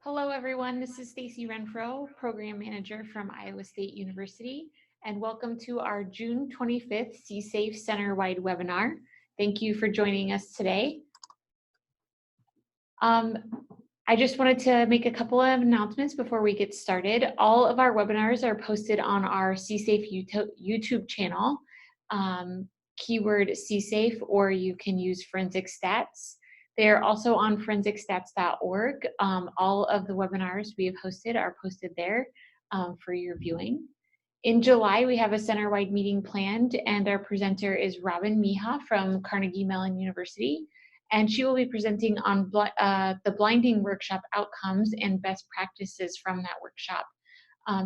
Hello, everyone. This is Stacy Renfro, Program Manager from Iowa State University, and welcome to our June 25th CSAFE Center-wide webinar. Thank you for joining us today. I just wanted to make a couple of announcements before we get started. All of our webinars are posted on our CSAFE YouTube channel, keyword CSAFE, or you can use Forensic Stats. They are also on forensicstats.org. All of the webinars we have hosted are posted there for your viewing. In July, we have a center-wide meeting planned, and our presenter is Robin Miha from Carnegie Mellon University, and she will be presenting on the blinding workshop outcomes and best practices from that workshop.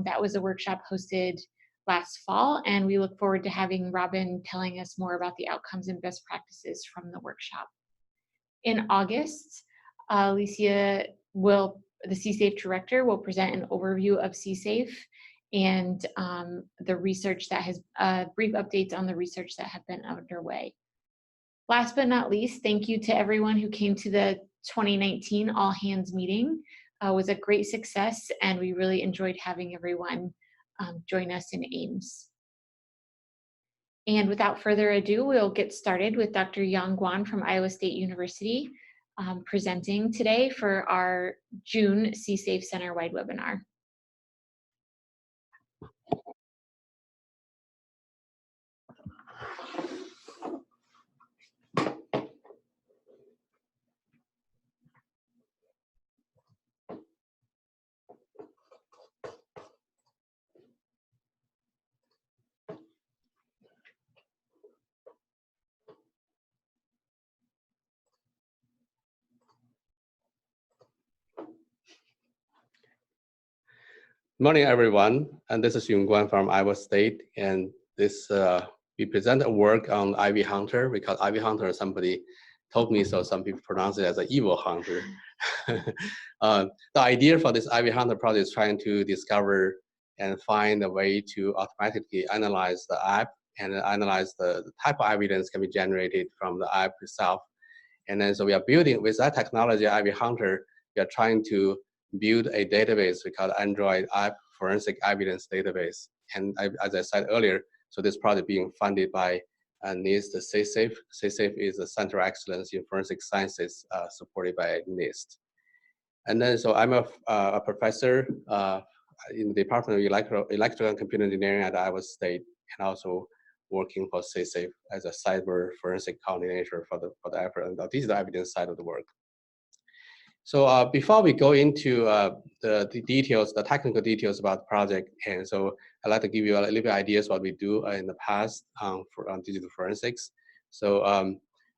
That was a workshop hosted last fall, and we look forward to having Robin telling us more about the outcomes and best practices from the workshop. In August, Alicia the CSAFE director, will present an overview of CSAFE and the research that has brief updates on the research that have been underway. Last but not least, thank you to everyone who came to the 2019 All Hands meeting. It was a great success, and we really enjoyed having everyone join us in Ames. And without further ado, we'll get started with Dr. Yong Guan from Iowa State University presenting today for our June CSAFE Center-wide webinar. Morning, everyone, and this is Yong Guan from Iowa State, and this we present a work on EviHunter because EviHunter, somebody told me so. Some people pronounce it as an evil hunter. The idea for this EviHunter project is trying to discover and find a way to automatically analyze the app and analyze the type of evidence can be generated from the app itself. And then so we are building with that technology, EviHunter, we are trying to build a database we call Android App Forensic Evidence Database. And as I said earlier, so this project being funded by NIST, the CSAFE. CSAFE is the Center of Excellence in Forensic Sciences supported by NIST. And then so I'm a professor in the Department of Electrical and Computer Engineering at Iowa State, and also working for CSAFE as a cyber forensic coordinator for the effort and the digital evidence side of the work. So before we go into the details, the technical details about the project, and so I'd like to give you a little bit ideas what we do in the past on digital forensics. So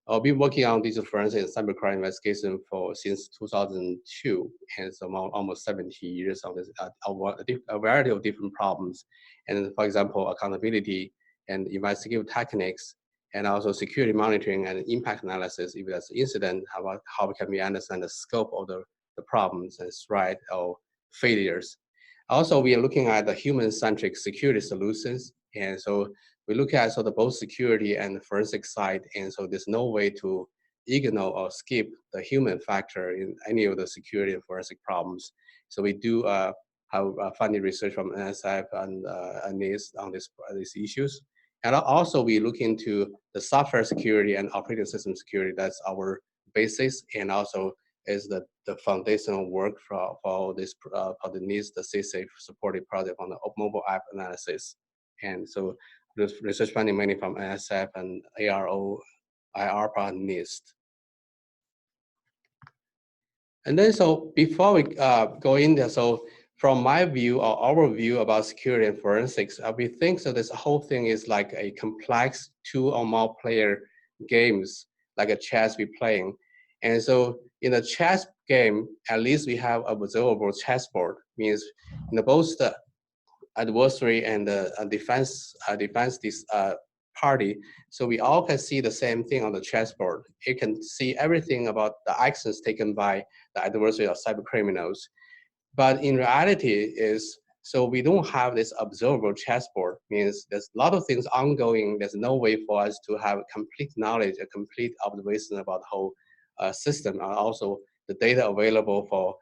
I've been working on digital forensics and cybercrime investigation since 2002, and so almost 70 years on this, a variety of different problems. And for example, accountability and investigative techniques, and also security monitoring and impact analysis, if there's an incident, how can we understand the scope of the problems and threat or failures. Also, we are looking at the human-centric security solutions, and so we look at the both security and the forensic side, and so there's no way to ignore or skip the human factor in any of the security and forensic problems. So we do have funded research from NSF and NIST on these issues. And also we look into the software security and operating system security. That's our basis, and also is the foundational work for this for the NIST, the CSAFE supported project on the mobile app analysis. And so the research funding mainly from NSF and ARO, IR part NIST. And then so before we go in there, so from my view or our view about security and forensics, we think so this whole thing is like a complex 2 or more player games, like a chess we're playing. And so in a chess game, at least we have a observable chessboard, means both the adversary and the defense party. So we all can see the same thing on the chessboard. You can see everything about the actions taken by the adversary or cyber criminals. But in reality so we don't have this observable chessboard, means there's a lot of things ongoing. There's no way for us to have complete knowledge, a complete observation about the whole system, and also the data available for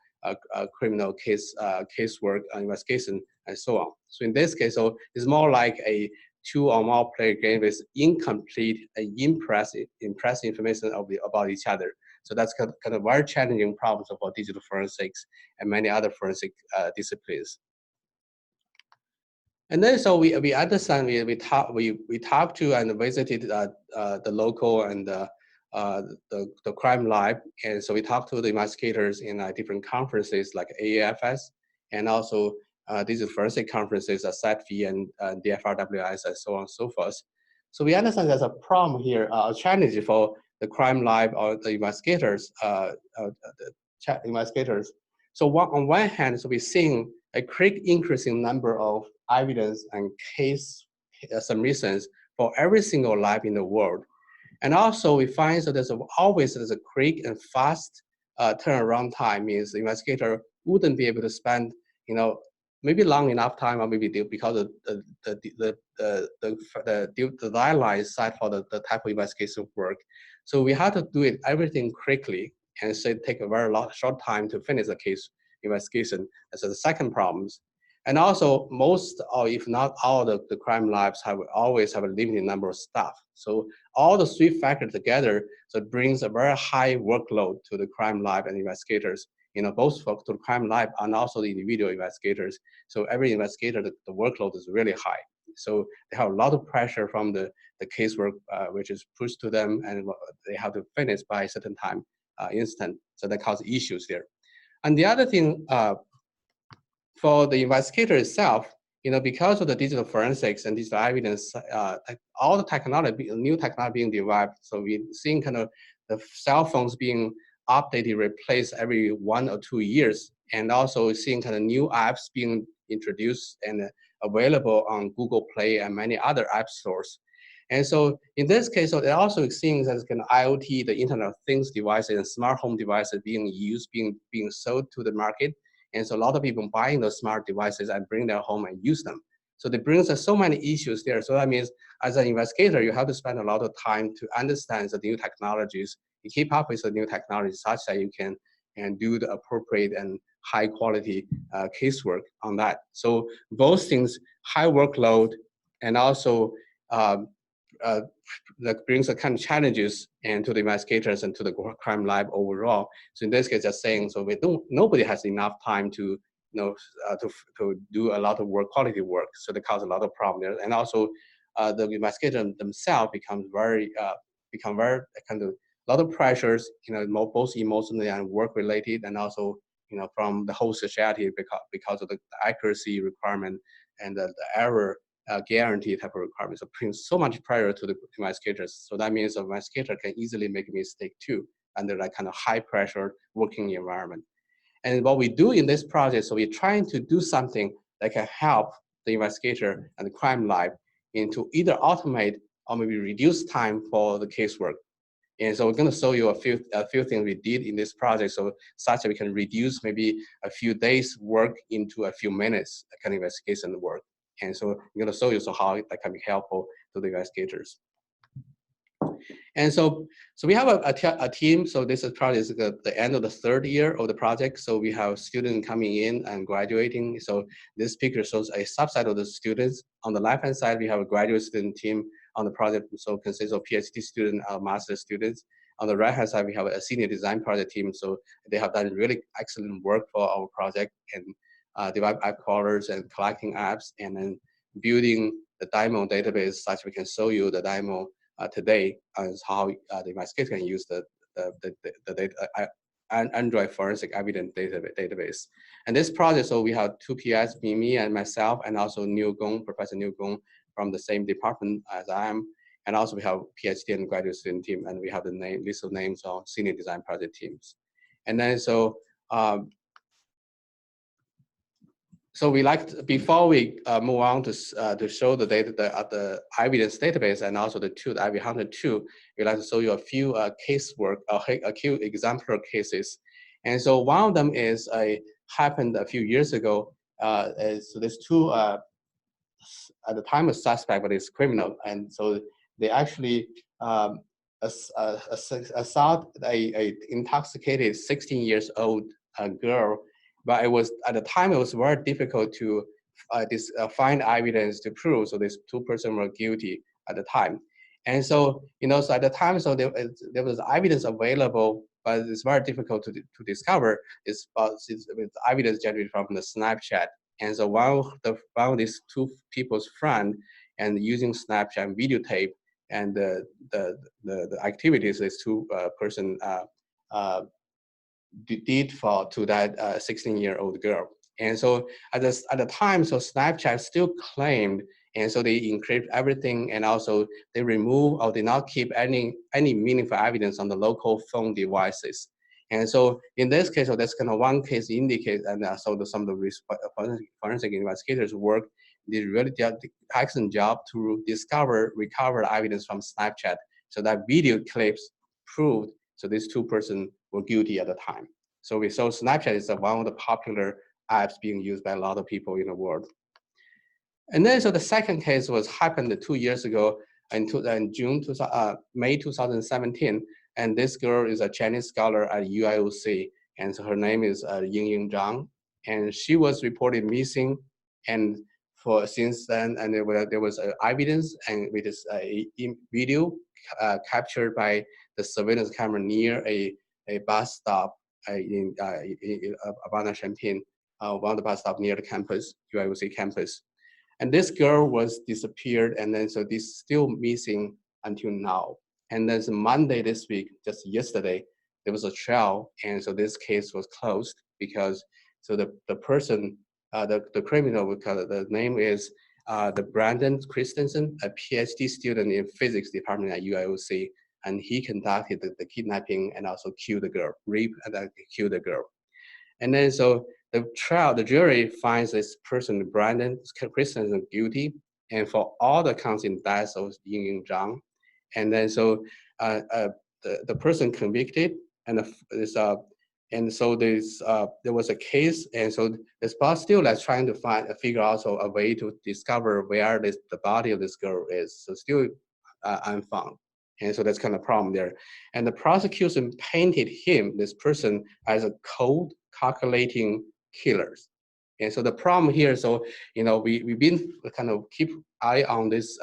criminal casework, investigation, and so on. So in this case, so it's more like a two or more player game with incomplete and impressive information about each other. So that's kind of very challenging problems for digital forensics and many other forensic disciplines. And then so we understand, we talked to and visited the local and the crime lab, and so we talked to the investigators in different conferences like AAFS and also digital forensic conferences, CSAFE and DFRWS and so on and so forth. So we understand there's a problem here, a challenge for the crime lab or the investigators, investigators. So on one hand, so we're seeing a quick increasing number of evidence and case submissions for every single lab in the world. And also we find that there's a quick and fast turnaround time, means the investigator wouldn't be able to spend, maybe long enough time, or maybe because of the deadline set for the type of investigation work. So we have to do everything quickly, and so take a very short time to finish the case investigation. That's the second problems. And also most, or if not all, the crime labs always have a limited number of staff. So all the three factors together, so it brings a very high workload to the crime lab and investigators, both to the crime lab and also the individual investigators. So every investigator, the workload is really high. So they have a lot of pressure from the casework, which is pushed to them, and they have to finish by a certain time instant. So that causes issues there. And the other thing, for the investigator itself, because of the digital forensics and digital evidence, all the technology, new technology being developed, so we're seeing kind of the cell phones being updated, replaced every 1 or 2 years, and also seeing kind of new apps being introduced and available on Google Play and many other app stores. And so in this case, so it also seems as kind of IoT, the Internet of Things devices and smart home devices being used, being sold to the market. And so a lot of people buying those smart devices and bring them home and use them. So it brings us so many issues there. So that means as an investigator, you have to spend a lot of time to understand the new technologies, to keep up with the new technologies such that you can do the appropriate and high quality casework on that. So both things, high workload, and also that brings a kind of challenges to the investigators and to the crime lab overall. So in this case, just saying, so nobody has enough time to to do a lot of work, quality work. So they cause a lot of problems there. And also the investigators themselves become very kind of a lot of pressures, both emotionally and work related, and also from the whole society because of the accuracy requirement and the error guarantee type of requirements. So brings so much pressure to the investigators. So that means the investigator can easily make a mistake too under that kind of high pressure working environment. And what we do in this project, so we're trying to do something that can help the investigator and the crime lab into either automate or maybe reduce time for the casework. And so we're going to show you a few things we did in this project, so such that we can reduce maybe a few days work into a few minutes kind of investigation work. And so I'm going to show you how that can be helpful to the investigators. And so we have a team. So this is probably the end of the third year of the project. So we have students coming in and graduating. So this picture shows a subset of the students. On the left-hand side, we have a graduate student team on the project. So consists of PhD students and master students. On the right-hand side, we have a senior design project team. So they have done really excellent work for our project and develop app crawlers and collecting apps, and then building the DIMO database such we can show you the DIMO today is how the investigator can use the data, Android forensic evidence database. And this project, so we have two PS, me and myself, and also Professor Neil Gong from the same department as I am. And also we have PhD and graduate student team, and we have the list of names of senior design project teams. And then so we before we move on to show the data, the evidence database, and also the tool, the EviHunter tool, we'd like to show you a few casework, a few exemplar cases. And so one of them is happened a few years ago. So there's two at the time of suspect, but it's criminal, and so they actually assault a intoxicated 16 years old girl but it was at the time it was very difficult to find evidence to prove. So these two persons were guilty at the time, and so so at the time, so there was evidence available, but it's very difficult to discover. It's evidence generated from the Snapchat, and so one of these two people's friend and using Snapchat videotape and the activities these two person did for to that 16-year-old girl. And so at the time, so Snapchat still claimed, and so they encrypt everything, and also they remove or did not keep any meaningful evidence on the local phone devices. And so in this case, so that's kind of one case indicates, and so some of the forensic investigators work did really excellent job to recover evidence from Snapchat. So that video clips proved so these two persons were guilty at the time. So we saw Snapchat is one of the popular apps being used by a lot of people in the world. And then so the second case happened 2 years ago in May 2017. And this girl is a Chinese scholar at UIUC, and so her name is Ying Zhang, and she was reported missing. And since then, and there was evidence and with this video captured by the surveillance camera near a bus stop in Urbana-Champaign, one of the bus stop near the campus, UIUC campus. And this girl was disappeared, and then so this still missing until now. And then Monday this week, just yesterday, there was a trial, and so this case was closed because so the person, the criminal, the name is the Brandon Christensen, a PhD student in physics department at UIUC, and he conducted the kidnapping and also killed the girl, raped and killed the girl. And then so the jury finds this person, Brandon Christensen, guilty, and for all the counts in death of Ying Zhang. And then so the person convicted, and so there was a case, and so this boss still trying to figure out a way to discover where the body of this girl is. So still unfound. And so that's kind of problem there. And the prosecution painted this person, as a cold, calculating killers. And so the problem here, so we've been kind of keep eye on this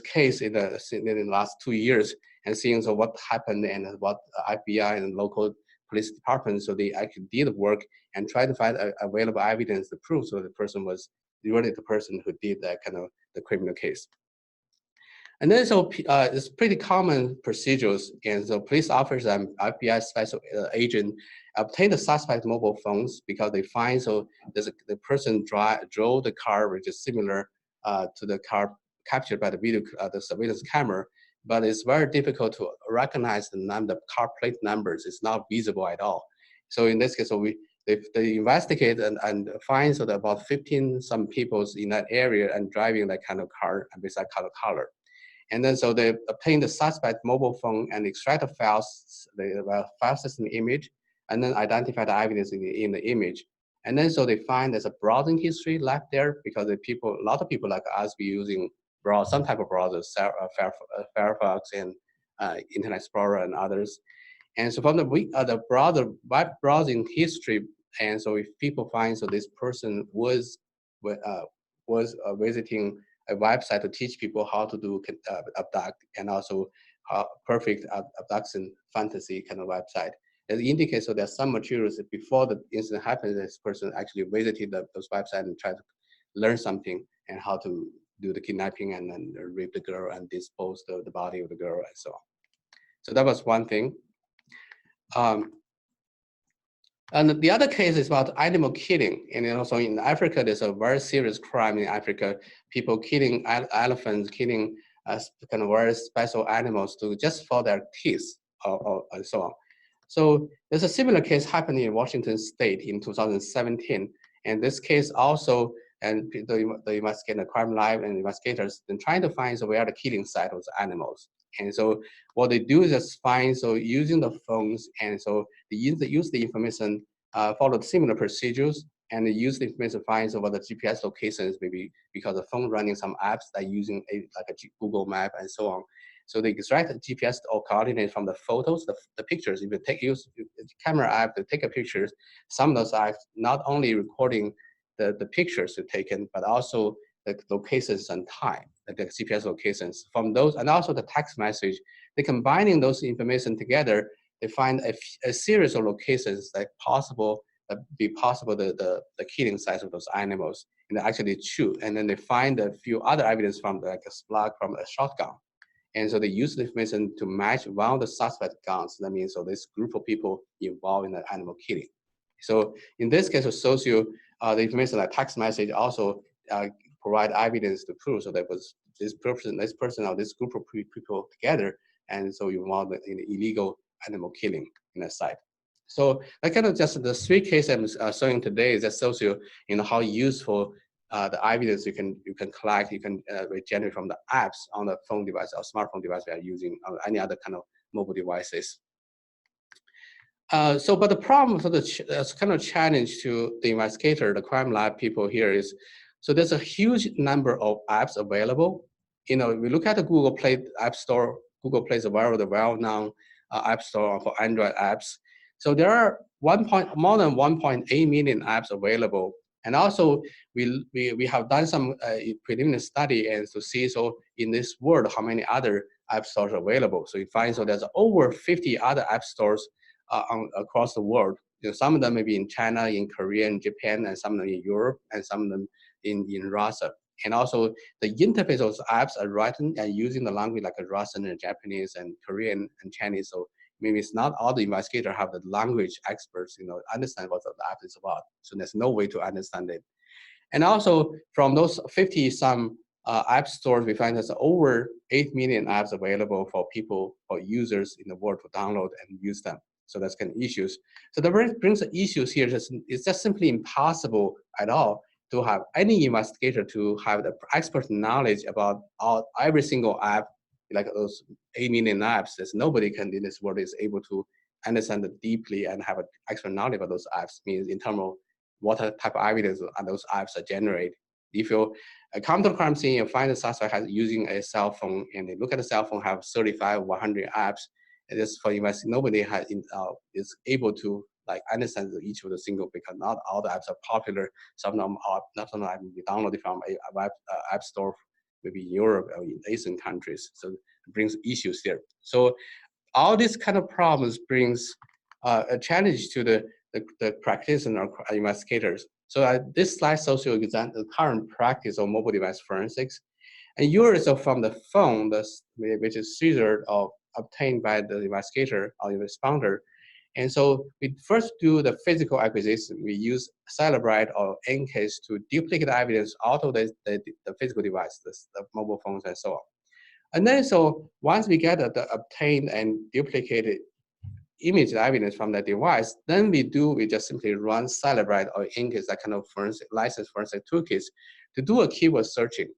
case in the last 2 years, and seeing so what happened and what FBI and local police departments, so they actually did work and try to find available evidence to prove so the person was really the person who did that kind of the criminal case. And then so it's pretty common procedures, and so police officers and FBI special agent obtain the suspect mobile phones because they find so the person drove the car which is similar to the car captured by the video the surveillance camera, but it's very difficult to recognize the car plate numbers. It's not visible at all. So in this case, so they investigate and find so that about 15 some people in that area and driving that kind of car and beside color. And then so they obtain the suspect mobile phone and extract the files, the file system image, and then identify the evidence in the image. And then so they find there's a browsing history left there because a lot of people like us be using some type of browser, Firefox and Internet Explorer and others. And so from the broader web browsing history, and so if people find so this person was visiting a website to teach people how to do abduct, and also perfect abduction fantasy kind of website. It indicates so there's some materials that before the incident happened, this person actually visited those websites and tried to learn something and how to do the kidnapping and then rape the girl and dispose the body of the girl and so on. So that was one thing. And the other case is about animal killing. And also in Africa, there's a very serious crime in Africa, people killing elephants, killing kind of very special animals just for their teeth and so on. So there's a similar case happening in Washington State in 2017. And this case also, and the investigator, crime lab and investigators, been trying to find where the killing site of the animals. And so what they do is just find, so using the phones, and so they use the information, follow similar procedures, and they use the information to find over the GPS locations, maybe because the phone running some apps that using like a Google map and so on. So they extract GPS or coordinates from the photos, the pictures. If you use the camera app to take a pictures, some of those apps not only recording the pictures you've taken, but also the locations and time, like the GPS locations from those, and also the text message. They're combining those information together. They find a series of locations that possible the killing sites of those animals, and they actually shoot. And then they find a few other evidence from like a slug from a shotgun. And so they use the information to match one of the suspect guns. That means so this group of people involved in the animal killing. So in this case of socio, the information like text message also provide evidence to prove. So that was this person or this group of people together, and so involved in illegal animal killing in a site. So that kind of just the three cases I'm showing today is just socio, how useful the evidence you can collect, you can generate from the apps on the phone device or smartphone device we are using, or any other kind of mobile devices. But the problem for the kind of challenge to the investigator, the crime lab people here is, so there's a huge number of apps available. We look at the Google Play App Store. Google Play is the well-known app store for Android apps. So there are more than 1.8 million apps available. And also, we have done some preliminary study and to see, so in this world, how many other app stores are available. So you find, so there's over 50 other app stores across the world. Some of them may be in China, in Korea, in Japan, and some of them in Europe, and some of them in Russia. And also, the interface of those apps are written and using the language like Russian and Japanese and Korean and Chinese. So maybe it's not all the investigators have the language experts, understand what the app is about. So there's no way to understand it. And also from those 50 some app stores, we find there's over 8 million apps available for users in the world to download and use them. So that's kind of issues. So that brings the issues here. It's just simply impossible at all to have any investigator to have the expert knowledge about every single app, like those 8 million apps. There's nobody in this world is able to understand it deeply and have an expert knowledge about those apps, means in terms of what type of evidence those apps are generate. If you come to the crime scene and find the suspect using a cell phone, and they look at the cell phone, have 35, 100 apps, and this for investigation, nobody is able to understand each of the single, because not all the apps are popular. Some of them are not be downloaded from a web app store, maybe in Europe or in Asian countries. So it brings issues there. So all these kind of problems brings a challenge to the practitioner or investigators. So this slide shows you the current practice of mobile device forensics. And yours are from the phone, which is seized or obtained by the investigator or the responder. And so we first do the physical acquisition. We use Celebrite or Encase to duplicate evidence out of the physical device, the mobile phones and so on. And then so once we get the obtained and duplicated image evidence from that device, then we just simply run Celebrite or Encase, that kind of licensed forensic toolkits, to do a keyword searching.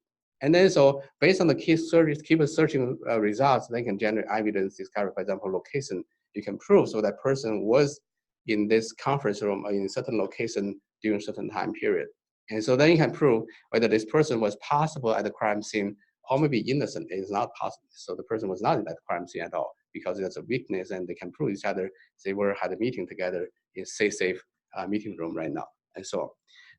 And then so based on the keyword searching results, they can generate evidence discovery, for example, location. You can prove so that person was in this conference room or in a certain location during a certain time period. And so then you can prove whether this person was possible at the crime scene or maybe innocent. It is not possible. So the person was not in that crime scene at all, because there's a weakness and they can prove each other. They had a meeting together in CSAFE meeting room right now, and so on.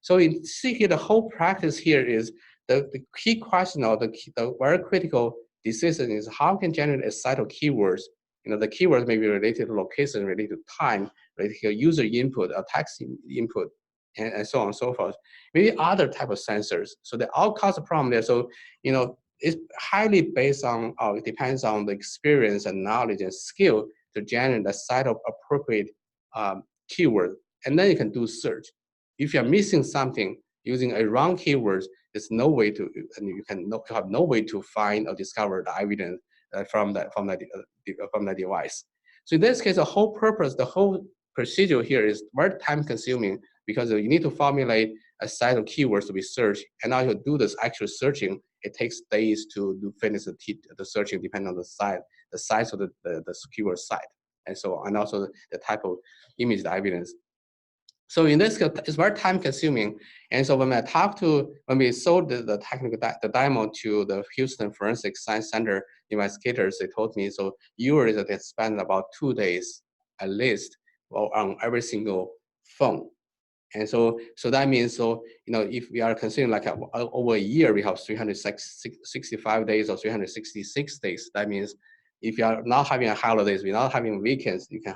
So you see here, the whole practice here is the key question, or the very critical decision is how can generate a set of keywords. The keywords may be related to location, related to time, related to user input, or text input, and so on and so forth. Maybe other type of sensors. So they all cause a problem there. So, it's highly based on, it depends on the experience and knowledge and skill to generate a set of appropriate keyword. And then you can do search. If you're missing something using a wrong keywords, there's no way to, and you have no way to find or discover the evidence from the device. So in this case, the whole procedure here is very time consuming, because you need to formulate a set of keywords to be searched, and now you do this actual searching. It takes days to finish the searching, depending on the size of the keyword site, and so on, and also the type of image evidence. So in this case, it's very time consuming. And so when we sold the technical the demo to the Houston Forensic Science Center investigators, they told me, so usually they spend about 2 days at least on every single phone. And so that means, so, if we are considering like over a year, we have 365 days or 366 days. That means if you are not having holidays, we're not having weekends, you can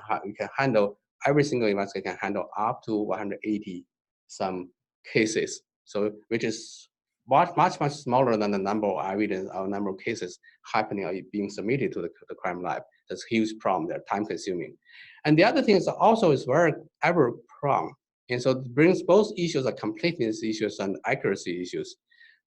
handle, every single investigator can handle up to 180 some cases. So which is much smaller than the number of evidence or number of cases happening or being submitted to the crime lab. That's a huge problem. They're time consuming. And the other thing is also is very error prone. And so it brings both issues of completeness issues and accuracy issues.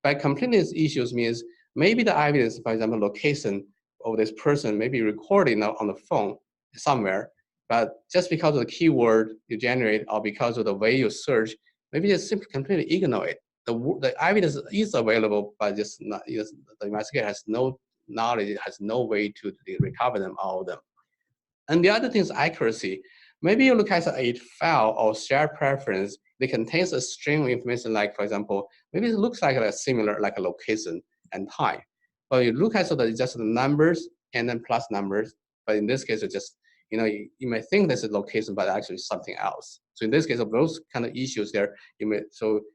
By completeness issues means maybe the evidence, for example, location of this person may be recorded on the phone somewhere, but just because of the keyword you generate or because of the way you search, maybe just simply completely ignore it. The evidence is available, but just not, the investigator has no knowledge, has no way to recover them, all of them. And the other thing is accuracy. Maybe you look at a file or shared preference that contains a string of information, like, for example, maybe it looks like a similar, like a location and time. But you look at just the numbers and then plus numbers. But in this case, it's just, you may think this is location, but actually something else. So in this case, of those kind of issues there, you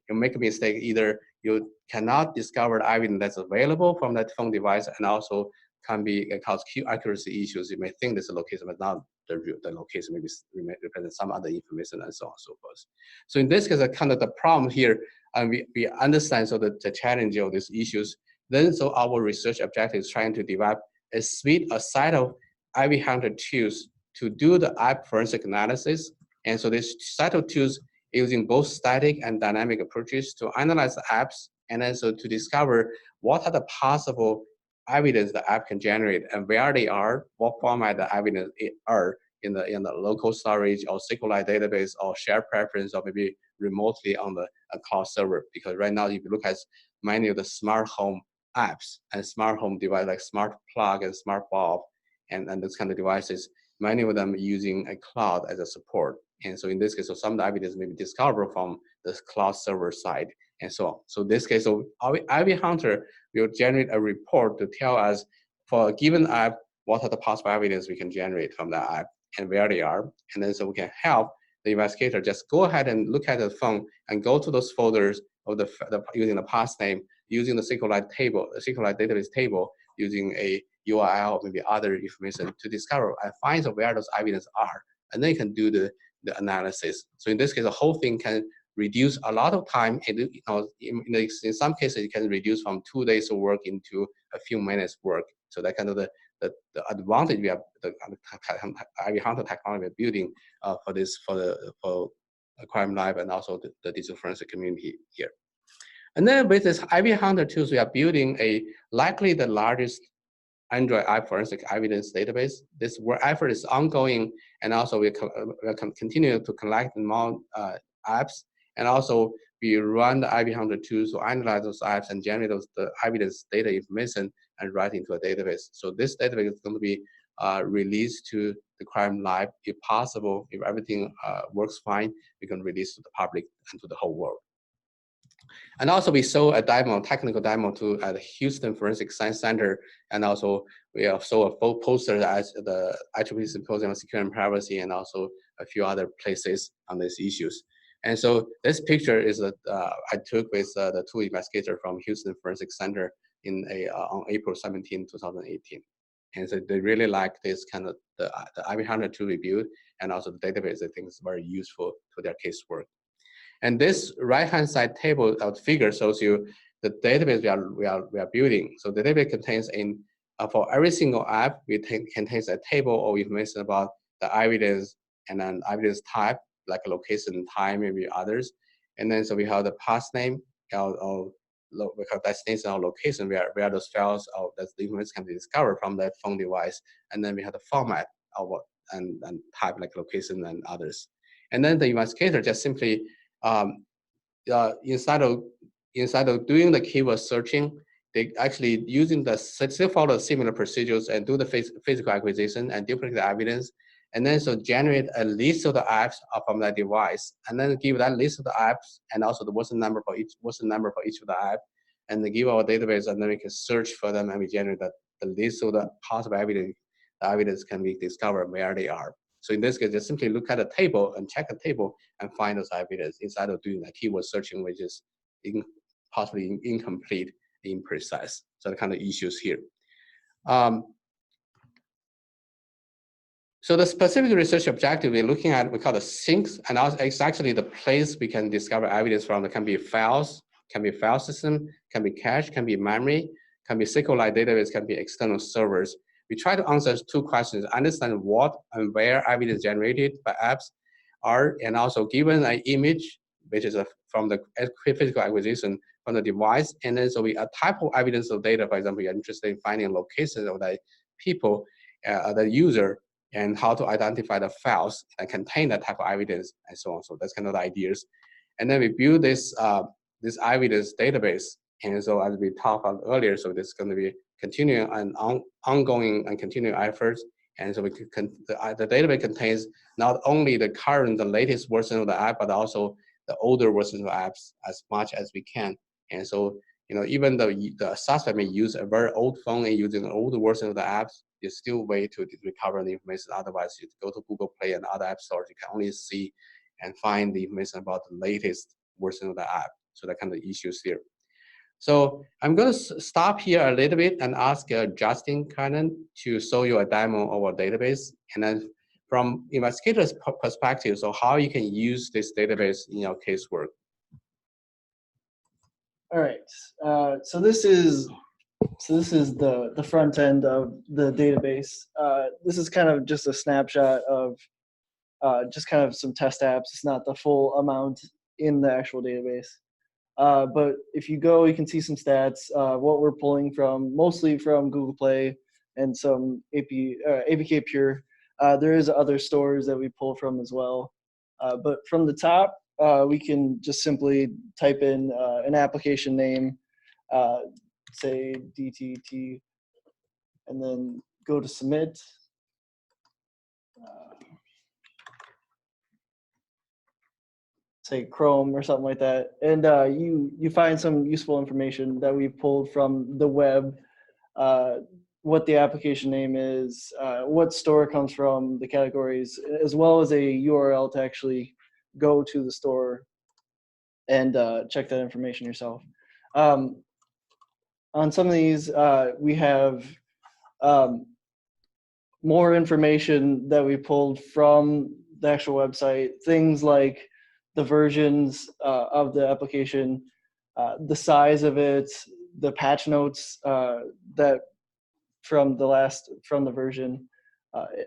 make a mistake. Either you cannot discover the evidence that's available from that phone device, and also can be cause key accuracy issues. You may think this is a location, but not the location. Maybe we may represent some other information and so on and so forth. So in this case, kind of the problem here, and we understand the challenge of these issues. Then so our research objective is trying to develop a set of EviHunter tools to do the app forensic analysis. And so this set of tools using both static and dynamic approaches to analyze the apps, and then so to discover what are the possible evidence the app can generate and where they are, what format the evidence are in the local storage or SQLite database or shared preference or maybe remotely on the cloud server. Because right now, if you look at many of the smart home apps and smart home device like smart plug and smart bulb and those kind of devices, many of them using a cloud as a support. And so in this case, so some of the evidence may be discovered from the cloud server side and so on. So in this case, so EviHunter will generate a report to tell us for a given app, what are the possible evidence we can generate from that app and where they are. And then so we can help the investigator just go ahead and look at the phone and go to those folders of using the path name, using the SQLite table, the SQLite database table, using a URL, maybe other information to discover and find where those evidence are. And then you can do the analysis. So in this case, the whole thing can reduce a lot of time. And in some cases, it can reduce from 2 days of work into a few minutes work. So that kind of the advantage we have, the EviHunter technology we're building for crime lab and also the digital forensic community here. And then with this EviHunter tools, we are building likely the largest Android app forensic evidence database. This work effort is ongoing, and also we continue to collect more apps, and also we run the EviHunter tools to analyze those apps and generate the evidence data information and write into a database. So this database is going to be released to the crime lab if possible. If everything works fine, we can release to the public and to the whole world. And also we saw a technical demo at the Houston Forensic Science Center, and also we saw a full poster at the IEEE Symposium on Security and Privacy, and also a few other places on these issues. And so this picture is I took with the two investigators from Houston Forensic Center on April 17, 2018. And so they really like this kind of the EviHunter tool we built, and also the database. I think is very useful to their casework. And this right-hand side table of figure shows you the database we are building. So the database contains for every single app, contains a table of information about the evidence and then evidence type, like location, time, maybe others. And then so we have the path name, we have destination or location where those files or that the information can be discovered from that phone device. And then we have the format of and type, like location and others. And then the investigator just simply instead of doing the keyword searching, they actually still follow similar procedures and do the physical acquisition and duplicate the evidence, and then so generate a list of the apps from that device, and then give that list of the apps and also the version number for each of the app, and then give our database, and then we can search for them, and we generate the list of the possible evidence. The evidence can be discovered where they are. So in this case, just simply look at the table and check the table and find those evidence instead of doing a keyword searching, which is possibly incomplete, imprecise. So the kind of issues here. So the specific research objective we're looking at, we call the sinks, and it's actually the place we can discover evidence from. It can be files, can be file system, can be cache, can be memory, can be SQLite database, can be external servers. We try to answer two questions: understand what and where evidence generated by apps are, and also given an image, which is from the physical acquisition from the device, and then so a type of evidence of data. For example, you're interested in finding locations of the people, the user, and how to identify the files that contain that type of evidence, and so on. So that's kind of the ideas. And then we build this this evidence database. And so as we talked about earlier, so this is going to be continuing and ongoing and continuing efforts. And so the database contains not only the latest version of the app, but also the older versions of apps as much as we can. And so, even though the suspect may use a very old phone and using an older version of the apps, there's still a way to recover the information. Otherwise, you go to Google Play and other app stores, you can only see and find the information about the latest version of the app. So that kind of issues here. So I'm going to stop here a little bit and ask Justin Cannon to show you a demo of our database. And then from investigators' perspective, so how you can use this database in your casework. All right, so this is the front end of the database. This is kind of just a snapshot of just kind of some test apps. It's not the full amount in the actual database. But if you go, you can see some stats, what we're pulling from, mostly from Google Play and some APK Pure. There is other stores that we pull from as well. But from the top, we can just simply type in an application name, say DTT, and then go to submit. Say Chrome or something like that, and you find some useful information that we pulled from the web, what the application name is, what store it comes from, the categories, as well as a URL to actually go to the store and check that information yourself. On some of these, we have more information that we pulled from the actual website, things like the versions of the application, the size of it, the patch notes that from the version,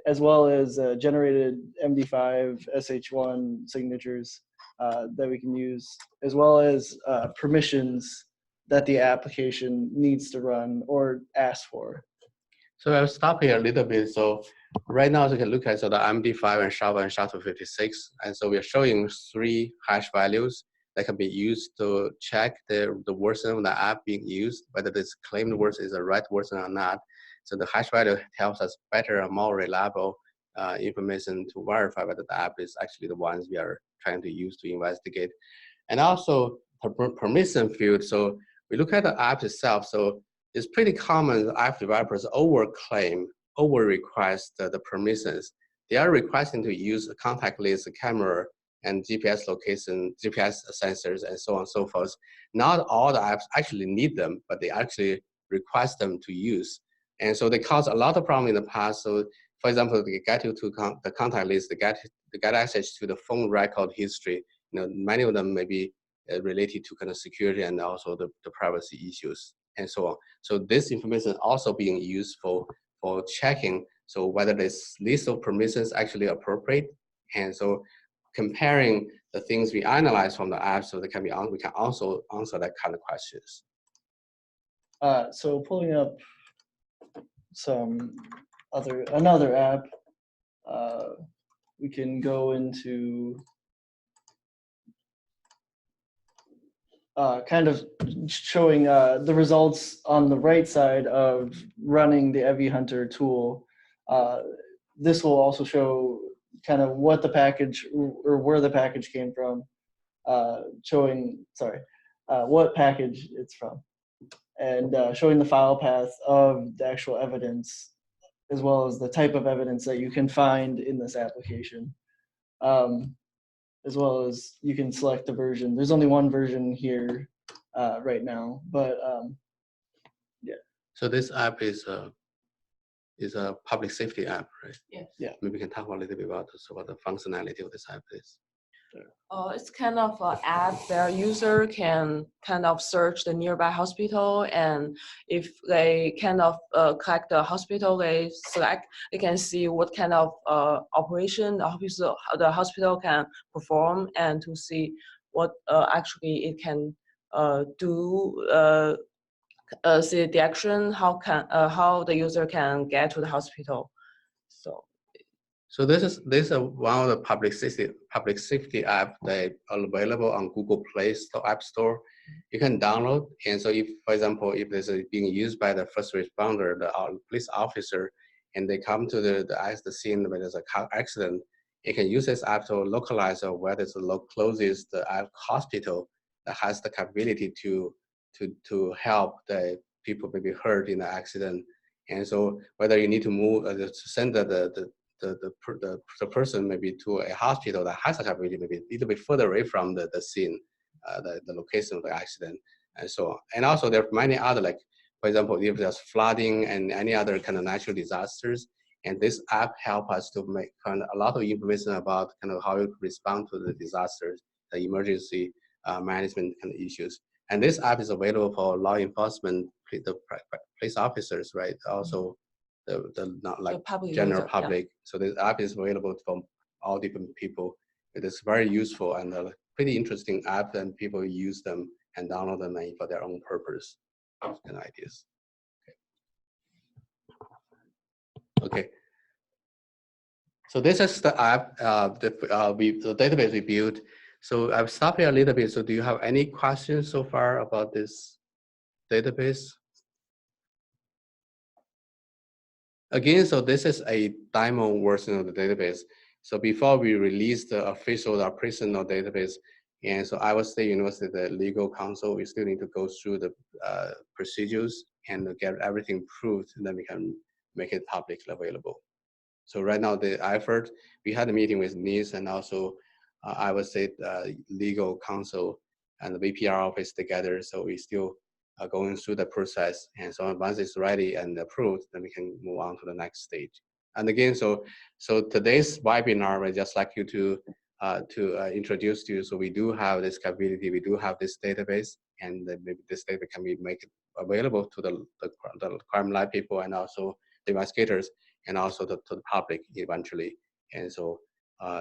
as well as generated MD5, SH1 signatures that we can use, as well as permissions that the application needs to run or ask for. So I'll stop here a little bit. So right now, you can look at the MD5 and SHA-256. And so we're showing 3 hash values that can be used to check the version of the app being used, whether this claimed version is the right version or not. So the hash value helps us better and more reliable information to verify whether the app is actually the ones we are trying to use to investigate. And also the permission field. So we look at the app itself. So it's pretty common app developers over-claim, over-request the permissions. They are requesting to use a contact list, camera, and GPS location, GPS sensors, and so on and so forth. Not all the apps actually need them, but they actually request them to use. And so they cause a lot of problem in the past. So for example, they get you to the contact list, they get access to the phone record history. Many of them may be related to kind of security and also the privacy issues and so on. So this information is also being used for checking so whether this list of permissions actually appropriate. And so comparing the things we analyze from the app, so we can also answer that kind of questions. So pulling up another app, we can go into kind of showing the results on the right side of running the EviHunter tool. this will also show kind of what the package or where the package came from, showing, what package it's from, and showing the file path of the actual evidence, as well as the type of evidence that you can find in this application. As well as you can select the version. There's only one version here right now, but yeah. So this app is a public safety app, right? Yes. Yeah. Maybe we can talk a little bit about what the functionality of this app is. It's kind of an app where user can kind of search the nearby hospital, and if they kind of collect the hospital they select, they can see what kind of operation the hospital can perform, and to see what actually it can do. See the action, how the user can get to the hospital. So this is one of the public safety app that are available on Google Play Store, App Store. You can download, and so if, for example, if this is being used by the first responder, the police officer, and they come to the scene where there's a car accident, you can use this app to localize where there's the closest hospital that has the capability to help the people maybe hurt in the accident. And so whether you need to move to send the person maybe to a hospital that has a capability maybe a little bit further away from the scene, the location of the accident, and so on. And also there are many other, like, for example, if there's flooding and any other kind of natural disasters, and this app help us to make kind of a lot of information about kind of how you respond to the disasters, the emergency management kind of issues. And this app is available for law enforcement, the police officers, right? Also, the not like public general user, public. Yeah. So this app is available for all different people. It is very useful and a pretty interesting app, and people use them and download them for their own purpose and ideas. Okay. So this is the app, the database we built. So I've stopped here a little bit. So do you have any questions so far about this database? Again, so this is a demo version of the database. So before we release the official operational database, and so Iowa State University, the legal counsel, we still need to go through the procedures and get everything approved, and then we can make it publicly available. So right now, the effort, we had a meeting with NIST and also Iowa State legal counsel and the VPR office together. So we still are going through the process. And so once it's ready and approved, then we can move on to the next stage. And again, so today's webinar, I'd just like you to introduce to you. So we do have this capability, we do have this database, and maybe this data can be made available to the crime lab people and also the investigators, and also to the public eventually. And so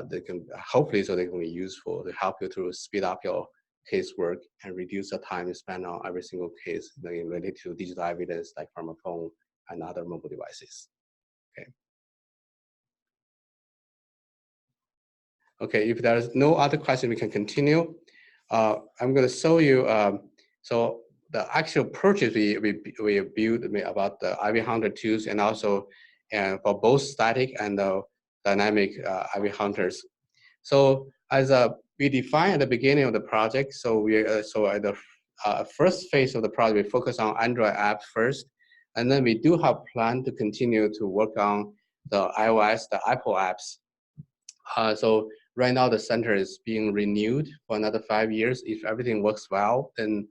they can, hopefully, so they can be useful to help you to speed up your casework and reduce the time you spend on every single case related to digital evidence, like from a phone and other mobile devices. Okay. Okay, if there's no other question, we can continue. I'm going to show you, so the actual purchase we built about the EviHunter tools, and also for both static and dynamic EviHunters. So as we defined at the beginning of the project, so we so at the first phase of the project, we focus on Android apps first, and then we do have plan to continue to work on the iOS, the Apple apps. So right now the center is being renewed for another 5 years. If everything works well, then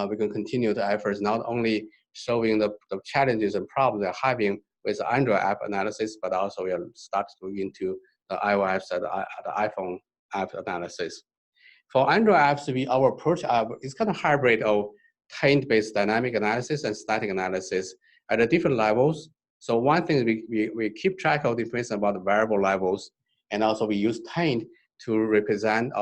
we can continue the efforts, not only showing the challenges and problems they're having with the Android app analysis, but also we are start to look into the iOS and the iPhone app analysis. For Android apps, our approach is kind of hybrid of taint-based dynamic analysis and static analysis at the different levels. So one thing is we keep track of the information about the variable levels, and also we use taint to represent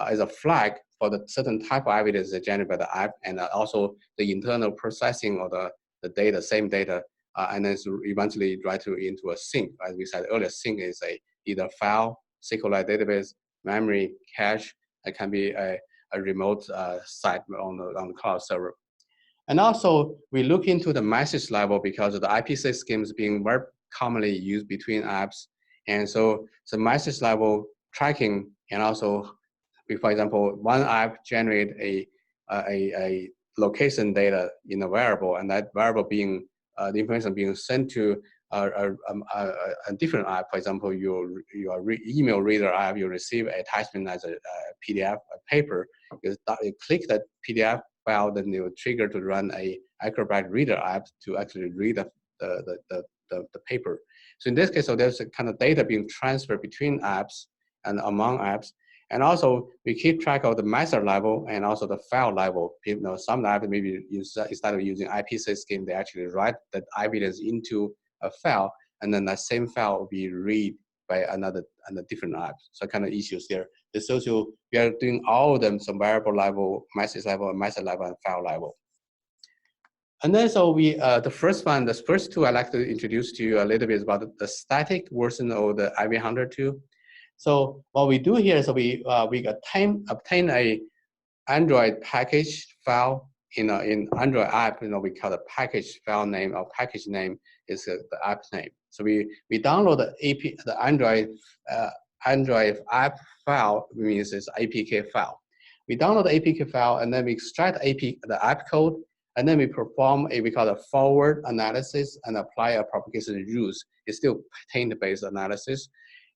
as a flag for the certain type of evidence that generated by the app, and also the internal processing of the data, same data, and then eventually write into a sink. As we said earlier, sink is either file, SQLite database, memory, cache. It can be a remote site on the cloud server. And also, we look into the message level because of the IPC schemes being very commonly used between apps. And so message level tracking, and also, for example, one app generate a location data in a variable, and that variable being the information being sent to a different app. For example, your email reader app, you receive an attachment as a PDF, a paper. You click that PDF file, then you trigger to run a Acrobat Reader app to actually read the paper. So in this case, so there's a kind of data being transferred between apps and among apps. And also, we keep track of the method level and also the file level. You know, some apps maybe instead of using IPC scheme, they actually write that evidence into a file, and then that same file will be read by another different app. So kind of issues there. The social, we are doing all of them, some variable level, message level, method level, and file level. And then so we, the first two I'd like to introduce to you a little bit about the static version of the EviHunter tool. So what we do here is we obtain a Android package file in Android app. You know, we call the package file name, or package name is the app name. So we download the Android app file, means it's APK file. We download the APK file, and then we extract the app code, and then we perform we call a forward analysis and apply a propagation rules. It's still content-based analysis.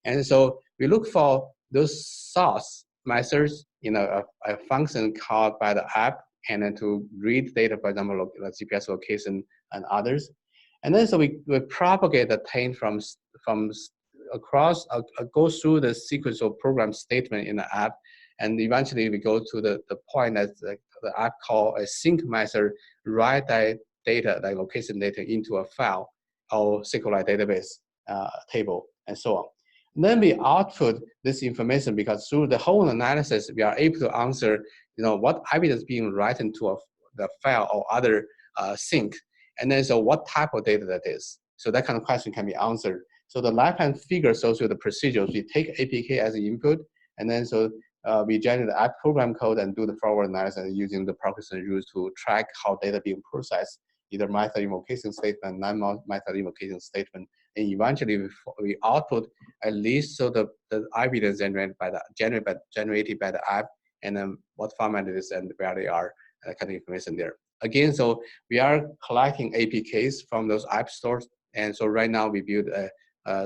And so we look for those source methods in a function called by the app, and then to read data, for example, GPS location and others. And then so we propagate the taint from across, go through the sequence of program statement in the app, and eventually we go to the point that the app call a sync method, write that data, that location data, into a file or SQLite database table, and so on. And then we output this information, because through the whole analysis, we are able to answer, you know, what evidence being written to the file or other sync, and then so what type of data that is. So that kind of question can be answered. So the left-hand figure shows you the procedures. We take APK as the input, and then so we generate the app program code and do the forward analysis using the propagation rules to track how data being processed, either method invocation statement, non-method invocation statement, and eventually we output a list of the evidence generated by the app, and then what format it is and where they are, that kind of information there. Again, so we are collecting APKs from those app stores, and so right now we build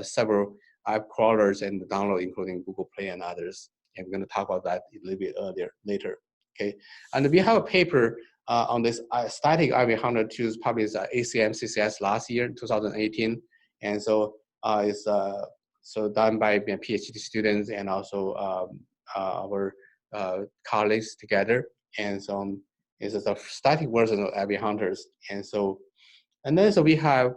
several app crawlers and download, including Google Play and others. And we're going to talk about that a little bit later. Okay, and we have a paper on this static EviHunter tools published at ACM CCS last year, 2018, and so it's so done by PhD students and also our colleagues together, and so it's a static version of EviHunters, and then so we have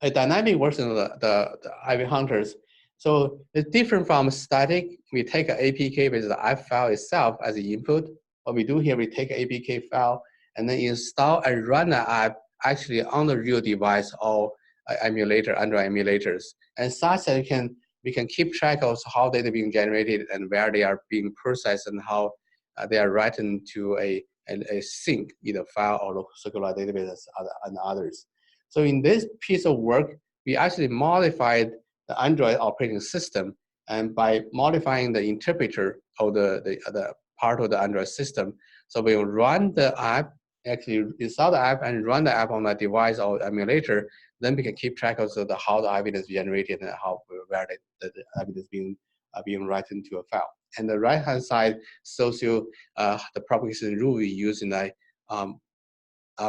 a dynamic version of the EviHunters. So it's different from static. We take an APK with the app file itself as the input. What we do here, we take an APK file and then install and run the app actually on the real device or emulator, Android emulators, and such that we can keep track of how data being generated and where they are being processed and how they are written to a sync, either file or SQLite database and others. So in this piece of work, we actually modified the Android operating system, and by modifying the interpreter of the part of the Android system, so we will run the app, actually install the app and run the app on that device or emulator. Then we can keep track of how the evidence generated and where the evidence being written to a file. And the right-hand side shows you the propagation rule we use in the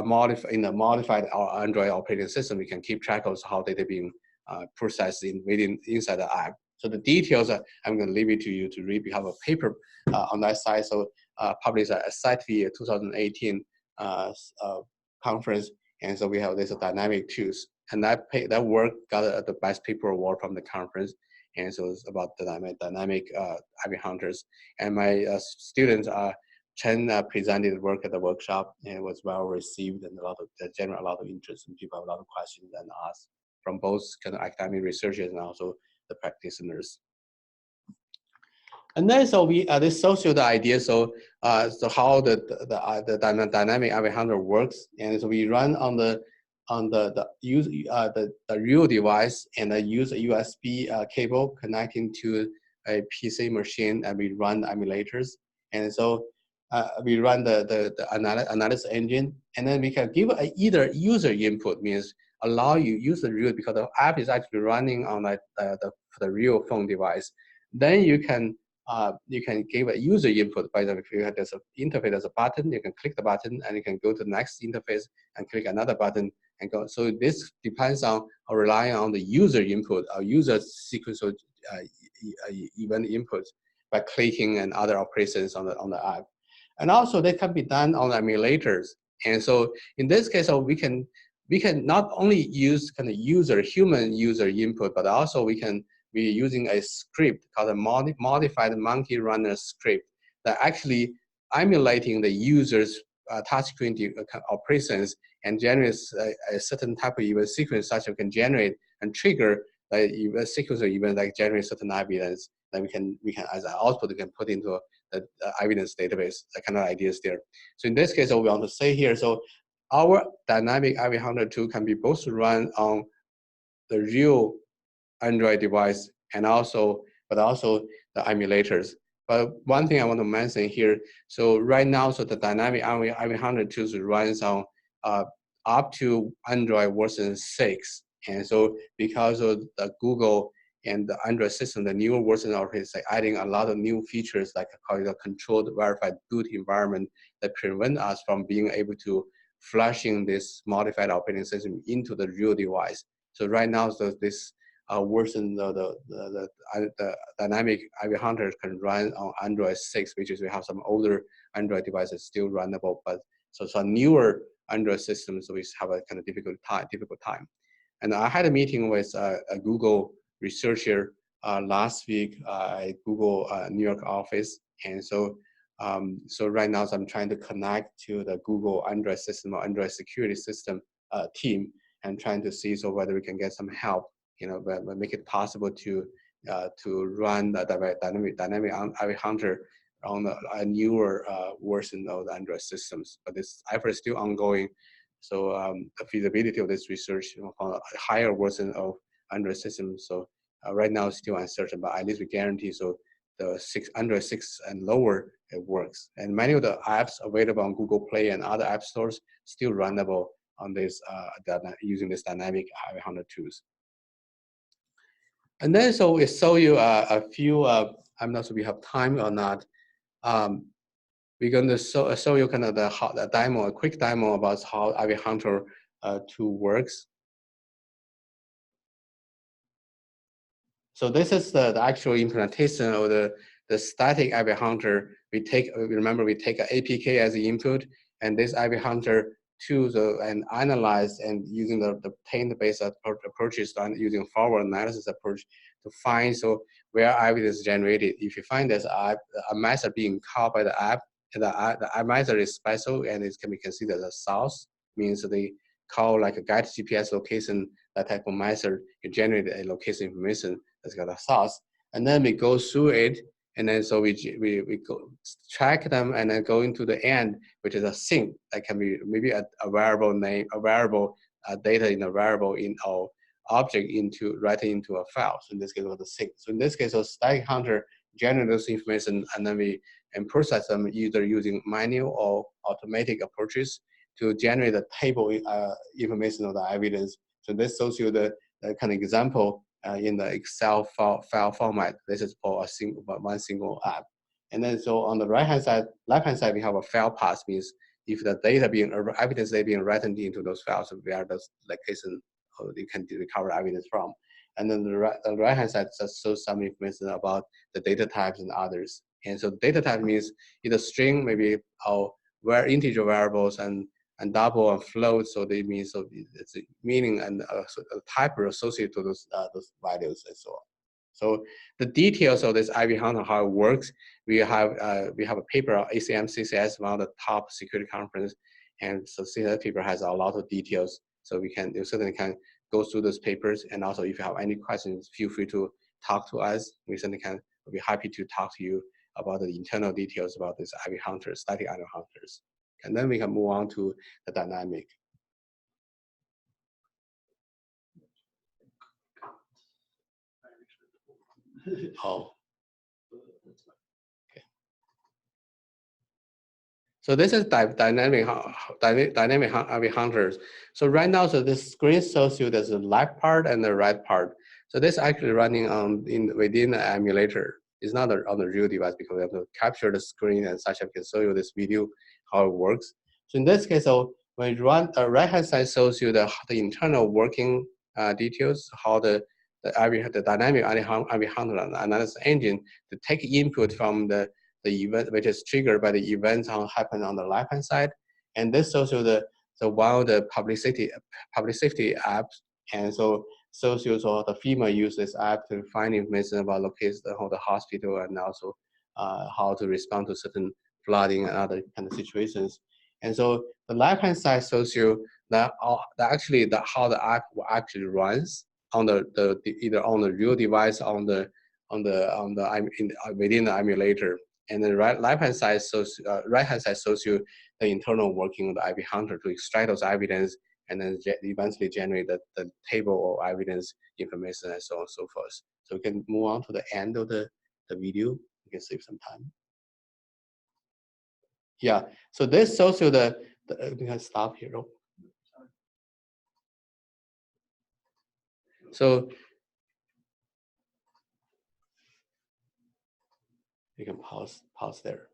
modified Android operating system. We can keep track of how data being processed inside the app. So the details, I'm going to leave it to you to read. We have a paper on that side, so published at CSAFE 2018 conference, and so we have this dynamic tools, and that work got the best paper award from the conference, and so it's about the dynamic EviHunters. And my students Chen presented work at the workshop, and it was well received, and generated a lot of interest, and people have a lot of questions and asked from both kind of academic researchers and also the practitioners. And then so we this shows you the idea. So how the dynamic EviHunter works, and so we run on the the real device and use a USB cable connecting to a PC machine, and we run the emulators. And so we run the analysis engine, and then we can give either user input, means allow you use the real, because the app is actually running on the real phone device. Then you can give a user input. By example, if you have this interface as a button, you can click the button and you can go to the next interface and click another button and go. So this depends on or relying on the user input or user sequential event inputs by clicking and other operations on the app. And also they can be done on emulators. And so in this case, we can not only use kind of human user input, but also we're using a script called a modified monkey runner script that actually emulating the user's touchscreen operations and generates a certain type of event sequence, such that can generate and trigger a sequence of events that generate certain evidence that we can as an output we can put into the evidence database. That kind of ideas there. So in this case, what we want to say here, so our dynamic EviHunter tool can be both run on the real Android device and also the emulators. But one thing I want to mention here, so right now, so the dynamic EviHunter tools runs on up to Android version 6. And so because of the Google and the Android system, the newer version of it is like adding a lot of new features like called a controlled verified boot environment that prevent us from being able to flushing this modified operating system into the real device. So right now, so this version of the dynamic EviHunter can run on Android 6, which is we have some older Android devices still runnable, but so some newer Android systems we have a kind of difficult time. And I had a meeting with a Google researcher last week at Google New York office, and so right now so I'm trying to connect to the Google Android system or Android security system team and trying to see so whether we can get some help, but make it possible to run the dynamic EviHunter on a newer version of the Android systems. But this effort is still ongoing. So the feasibility of this research on a higher version of Android systems. So right now it's still uncertain, but at least we guarantee so the Android 6 and lower, it works. And many of the apps available on Google Play and other app stores still runnable on this using this dynamic EviHunter tools. And then so we show you a few, I'm not sure we have time or not. We're going to show you kind of the demo, a quick demo about how EviHunter tool works. So this is the actual implementation of the static EviHunter. Remember we take an APK as the input, and this EviHunter tools and analyze and using the taint-based approaches and using forward analysis approach to find so where evidence is generated. If you find there's a method being called by the app, and the method is special and it can be considered as a source, means they call like a get GPS location, that type of method, you generate a location information that's got a source. And then we go through it, and then so we go track them and then go into the end, which is a sink that can be maybe a variable name, a variable data in a variable in our object right into a file. So in this case, the sink. So in this case, static hunter generates those information and then we process them either using manual or automatic approaches to generate a table information of the evidence. So this shows you the kind of example in the Excel file format. This is for one single app. And then so on the left-hand side, we have a file path, means if the evidence being written into those files, where those location you can recover evidence from. And then the right-hand side just shows some information about the data types and others. And so data type means either string, maybe where integer variables and double and float, so they mean so it's a meaning and a type associated to those values and so on. So the details of this EviHunter, how it works, we have a paper on ACM CCS, one of the top security conference, and so that paper has a lot of details. So you certainly can go through those papers, and also if you have any questions, feel free to talk to us. We certainly we'll be happy to talk to you about the internal details about this EviHunter, static EviHunters. And then we can move on to the dynamic. Oh. Okay. So this is dynamic EviHunters. So right now, so this screen shows you there's the left part and the right part. So this is actually running within the emulator. It's not on the real device because we have to capture the screen and such. I can show you this video how it works. So in this case, so when you run, the right-hand side shows you the internal working details, how the dynamic EviHunter analysis engine to take input from the event, which is triggered by the events happen on the left-hand side, and this shows you the one of the public safety apps, and so shows you so the FEMA use this app to find information about locations of the hospital and also how to respond to certain flooding and other kind of situations. And so the left-hand side shows you that how the app actually runs on either on the real device within the emulator. And the right-hand side shows you the internal working of the EviHunter to extract those evidence and then eventually generate the table of evidence information and so on and so forth. So we can move on to the end of the video. We can save some time. Yeah, so this shows you we can stop here. So you can pause there.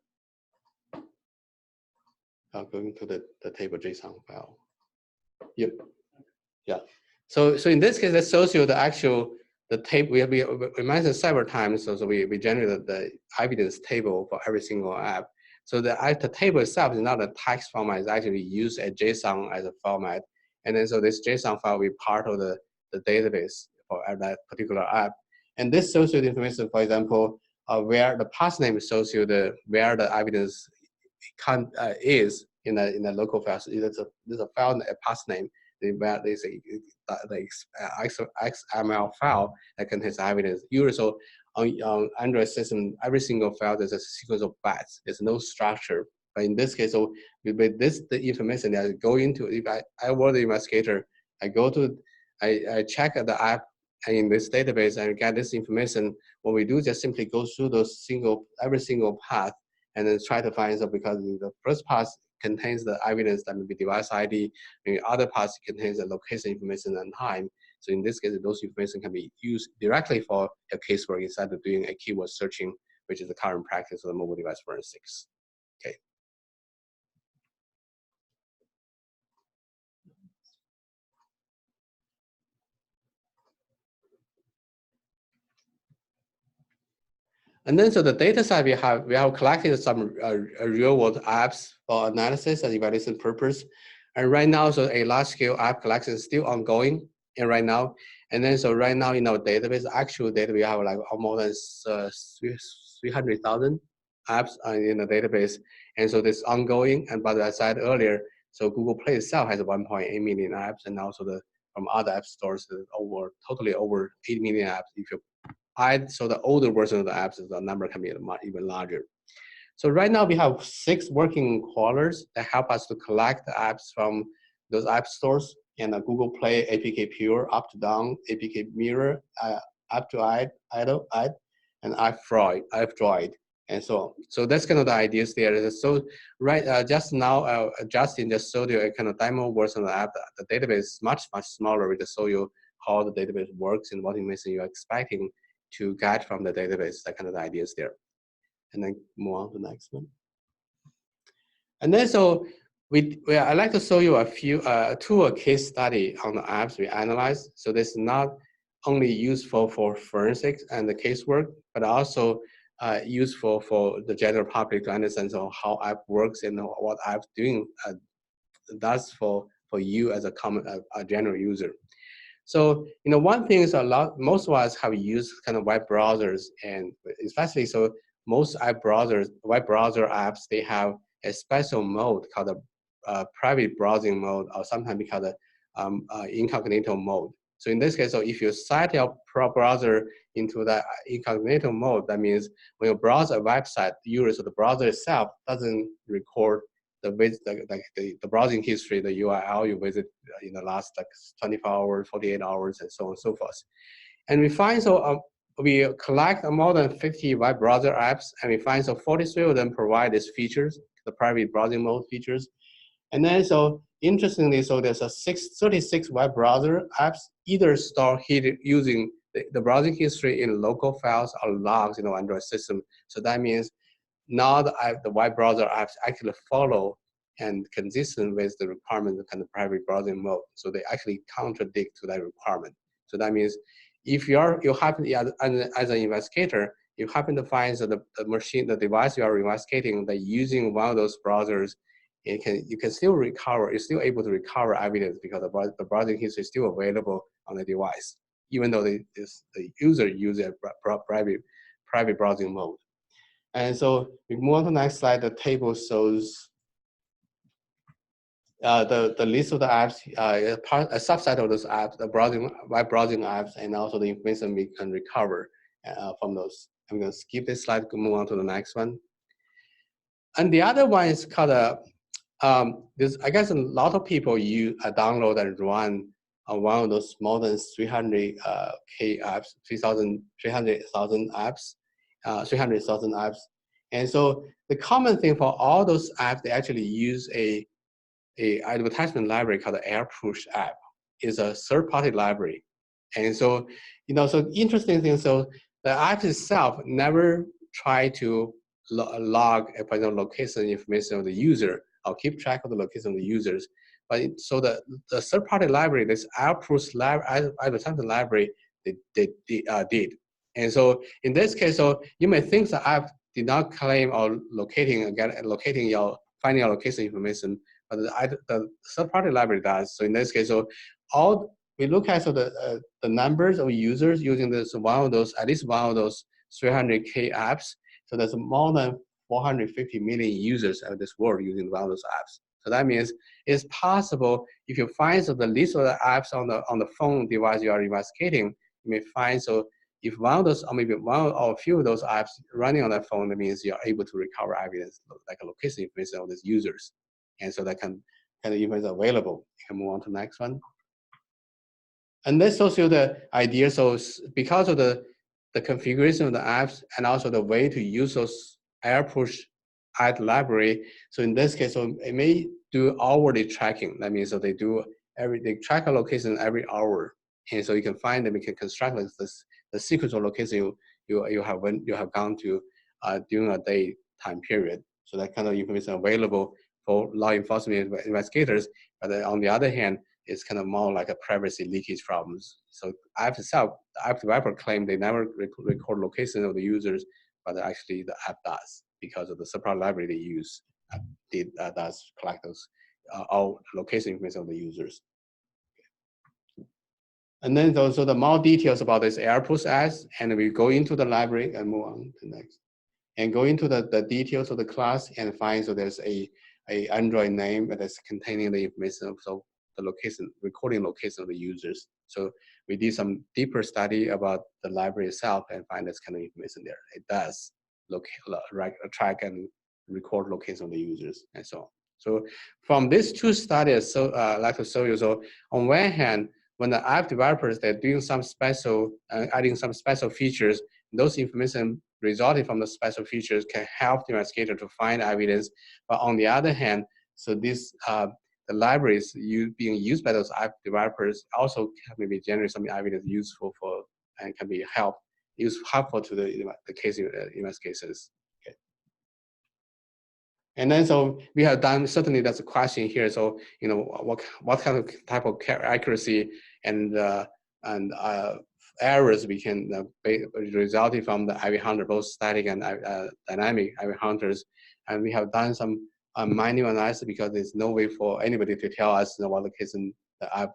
Going to the table JSON file. Yep. Yeah. So in this case, that shows you the table. We mentioned several times. So we generated the evidence table for every single app. So the table itself is not a text format. It's actually used a JSON as a format. And then so this JSON file will be part of the database for that particular app. And this shows you the information, for example, where the path name shows you where the evidence is in a local file. So there's a file, a path name, where there's the XML file that contains evidence. Usually, on Android system, every single file there's a sequence of bytes. There's no structure. But in this case, so with the information that I go into, if I were the investigator, I check the app in this database and get this information. What we do is just simply go through every single path and then try to find out, because the first path contains the evidence that may be device ID, and the other path contains the location information and time. So in this case, those information can be used directly for a casework instead of doing a keyword searching, which is the current practice of the mobile device forensics. Okay. And then so the data side, we have collected some real world apps for analysis and evaluation purpose. And right now, so a large scale app collection is still ongoing right now. And then so right now in our database, actual data, we have like almost 300,000 apps in the database. And so this ongoing, and but as I said earlier, so Google Play itself has 1.8 million apps, and also from other app stores, totally over 8 million apps. If you so the older version of the apps, the number can be even larger. So right now we have 6 working crawlers that help us to collect the apps from those app stores, and Google Play, APK Pure, Up to Down, APK Mirror, Up to Idle, and iFdroid, and so on. So that's kind of the ideas there. So just now, Justin just showed you a kind of demo version of the app. The database is much smaller. We just show you how the database works and what information you're expecting to get from the database, that kind of the ideas there. And then move on to the next one. And then so I'd like to show you a few case study on the apps we analyze. So this is not only useful for forensics and the casework, but also useful for the general public to understand how app works and what app does for you as a general user. So, one thing is most of us have used kind of web browsers, and especially so most web browser apps, they have a special mode called a private browsing mode, or sometimes we call the incognito mode. So in this case, so if you set your browser into the incognito mode, that means when you browse a website, so the browser itself doesn't record the browsing history, the URL you visit in the last 24 hours, 48 hours, and so on and so forth. And we find we collect more than 50 web browser apps, and we find so 43 of them provide these features, the private browsing mode features. And then so interestingly, so there's a 36 web browser apps either store hidden using the browsing history in local files or logs in the Android system. So that means now the web browser apps actually follow and consistent with the requirement of kind of private browsing mode. So they actually contradict to that requirement. So that means if you happen, as an investigator, you happen to find that the device you are investigating that using one of those browsers, you can still recover, you're still able to recover evidence because the browsing history is still available on the device, even though the user uses a private browsing mode. And so we move on to the next slide. The table shows the list of the apps, a subset of those apps, the web browsing apps, and also the information we can recover from those. I'm going to skip this slide, move on to the next one. And the other one is called I guess a lot of people download and run one of those more than 300K apps, 300,000 apps, 300,000 apps. And so the common thing for all those apps, they actually use a advertisement library called the Airpush app. It's a third-party library. And so, so interesting thing, so the app itself never try to log location information of the user or keep track of the location of the users. But so the third-party library, this Airpush advertisement library, they did. And so in this case, so you may think the app did not claim or finding your location information, but the third-party library does. So in this case, so we look at the numbers of users using at least one of those 300K apps. So there's more than 450 million users of this world using one of those apps. So that means it's possible if you find the list of the apps on the phone device you are investigating, you may find if one of those, or maybe one or a few of those apps running on that phone, that means you're able to recover evidence like a location information of these users. And so that kind of information available. You can move on to the next one. And this shows you the idea. So because of the configuration of the apps and also the way to use those Airpush ad library. So in this case, so it may do hourly tracking. That means so they track a location every hour. And so you can find them, you can construct the sequence of location you have gone to during a day time period. So that kind of information available for law enforcement investigators. But then on the other hand, it's kind of more like a privacy leakage problems. So app itself, the app developer claim they never record location of the users, but actually the app does because of the separate library they use. Does collect those all location information of the users. And then also the more details about this Airpush ads, and we go into the library and move on to next. And go into the details of the class and find there's a Android name that is containing the information of the location, recording location of the users. So we did some deeper study about the library itself and find this kind of information there. It does track and record location of the users and so on. So from these two studies, I'd like to show you. So on one hand, when the app developers, they're doing some special, adding some special features, those information resulting from the special features can help the investigator to find evidence. But on the other hand, so this the libraries being used by those app developers also can maybe generate some evidence useful for and can be helpful to the case investigators. Okay. And then so we have done, certainly that's a question here. So what kind of type of accuracy and errors we can resulting from the EviHunter, both static and dynamic EviHunters. And we have done some manual analysis because there's no way for anybody to tell us what location the app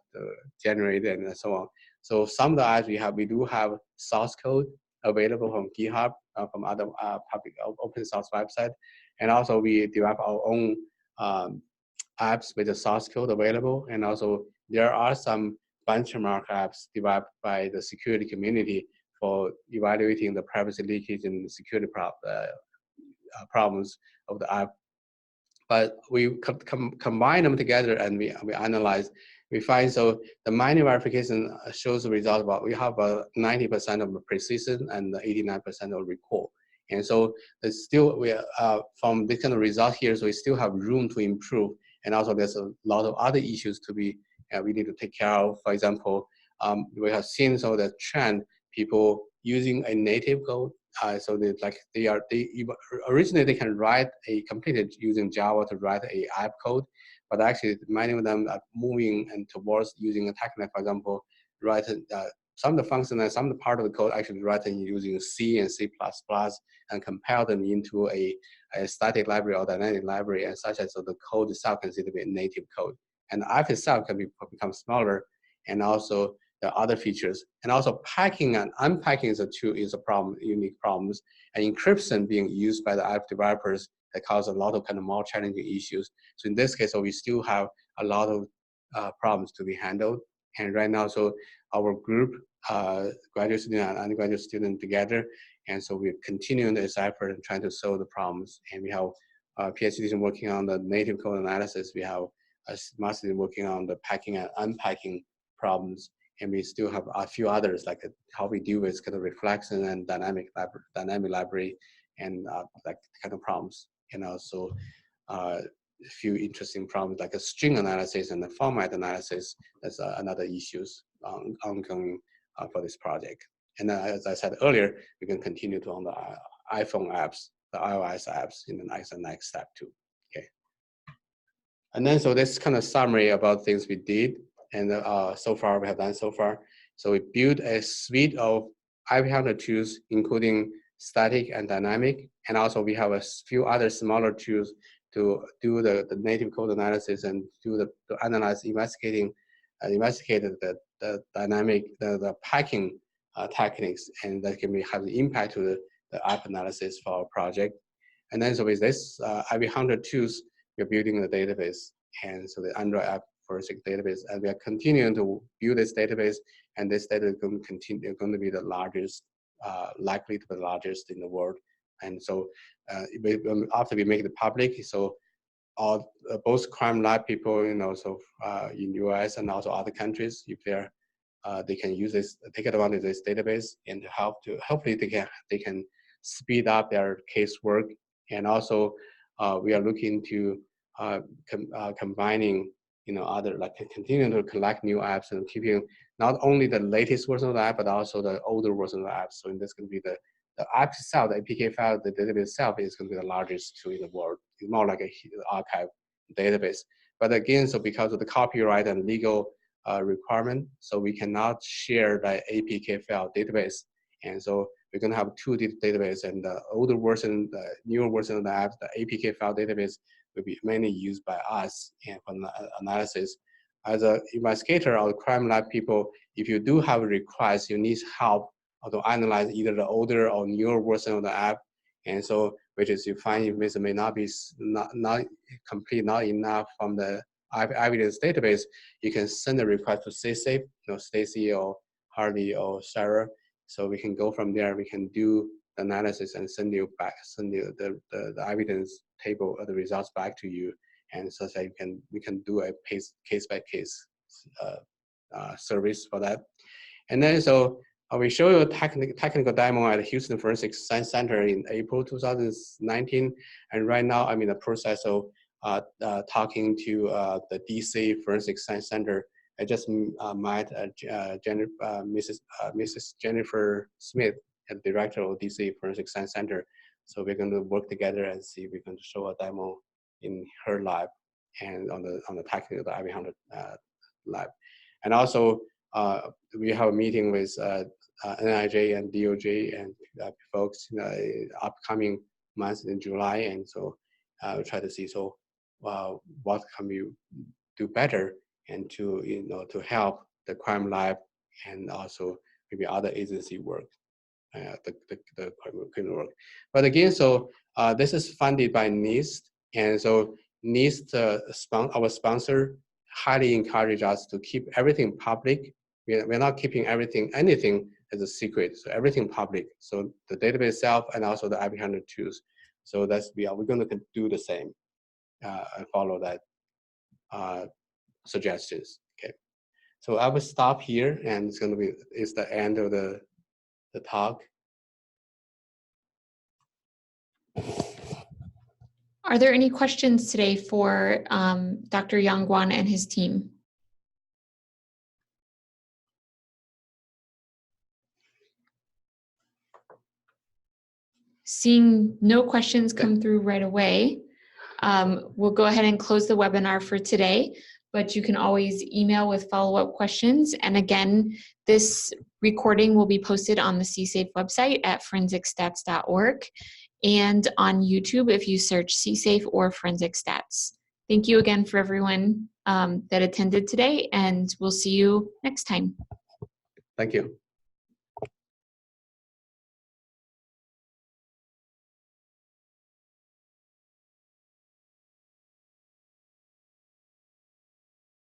generated and so on. So some of the apps we do have source code available from GitHub, from other public open source website. And also we develop our own apps with the source code available. And also there are some benchmark apps developed by the security community for evaluating the privacy leakage and security problems of the app. But we combine them together and we analyze we find so the manual verification shows the result about we have 90% of precision and 89% of recall. And so there's still, we from this kind of result here, so we still have room to improve. And also there's a lot of other issues to be, we need to take care of. For example, we have seen so the trend, people using a native code. So originally they can write a completed using Java to write a app code, but actually many of them are moving and towards using a technique, for example, writing some of the function and some of the part of the code actually written using C and C++ and compile them into a static library or dynamic library, and such as so the code itself can be a native code. And the app itself can become smaller, and also the other features. And also packing and unpacking is a problem, unique problems. And encryption being used by the app developers that cause a lot of kind of more challenging issues. So in this case, so we still have a lot of problems to be handled. And right now, so our group, graduate student and undergraduate student together, and so we're continuing this effort and trying to solve the problems. And we have PhD students working on the native code analysis. We have a master student working on the packing and unpacking problems. And we still have a few others, like how we deal with kind of reflection and dynamic library and like kind of problems. And also a few interesting problems like a string analysis and the format analysis. That's another issues ongoing for this project. And as I said earlier, we can continue to on the iPhone apps, the iOS apps in the next step too. Okay. And then so this kind of summary about things we did and so far we have done so far. So we built a suite of EviHunter tools, including static and dynamic, and also we have a few other smaller tools to do the native code analysis and to analyze, investigate the dynamic, the packing techniques, and that can have the impact to the app analysis for our project. And then so with this EviHunter tools, we're building the database, and so the Android app forensic database, and we are continuing to build this database, and this database is going to be the largest, likely to be the largest in the world. And so after we make it public, so all both crime lab people, so in US and also other countries, if they can use this, take advantage of this database, and hopefully they can speed up their casework. And also we are looking to combining other, like continuing to collect new apps and keeping not only the latest version of the app, but also the older version of the app. So in this going to be the app itself, the APK file, the database itself is going to be the largest tool in the world. It's more like a archive database. But again, so because of the copyright and legal requirement, so we cannot share the APK file database. And so we're going to have two databases, and the older version, the newer version of the app, the APK file database will be mainly used by us and for analysis. As an investigator or crime lab people, if you do have a request, you need help to analyze either the older or newer version of the app, and so which is you find information may not be not complete, not enough from the evidence database, you can send a request to CSAFE, Stacy or Hardy or Sarah. So we can go from there. We can do the analysis and send you the evidence table of the results back to you, and so that we can do a case by case service for that. And then so we show you a technical demo at Houston Forensic Science Center in April 2019, and right now I'm in the process of talking to the DC Forensic Science Center. I just met Mrs. Jennifer Smith, the director of DC Forensic Science Center. So we're going to work together and see if we can show a demo in her lab and on the technical the EviHunter lab. And also we have a meeting with NIJ and DOJ and folks in the upcoming months in July, and so we'll try to see what can we do better and to help the crime lab and also maybe other agency work, the criminal work. But again, so this is funded by NIST, and so NIST, our sponsor, highly encourage us to keep everything public. We're not keeping anything as a secret, so everything public. So the database itself and also the EviHunter tools. So we're going to do the same and follow that suggestions. Okay. So I will stop here, and it's the end of the talk. Are there any questions today for Dr. Yong Guan and his team? Seeing no questions come through right away, we'll go ahead and close the webinar for today, but you can always email with follow-up questions. And again, this recording will be posted on the CSAFE website at forensicstats.org and on YouTube if you search CSAFE or Forensic Stats. Thank you again for everyone that attended today, and we'll see you next time. Thank you.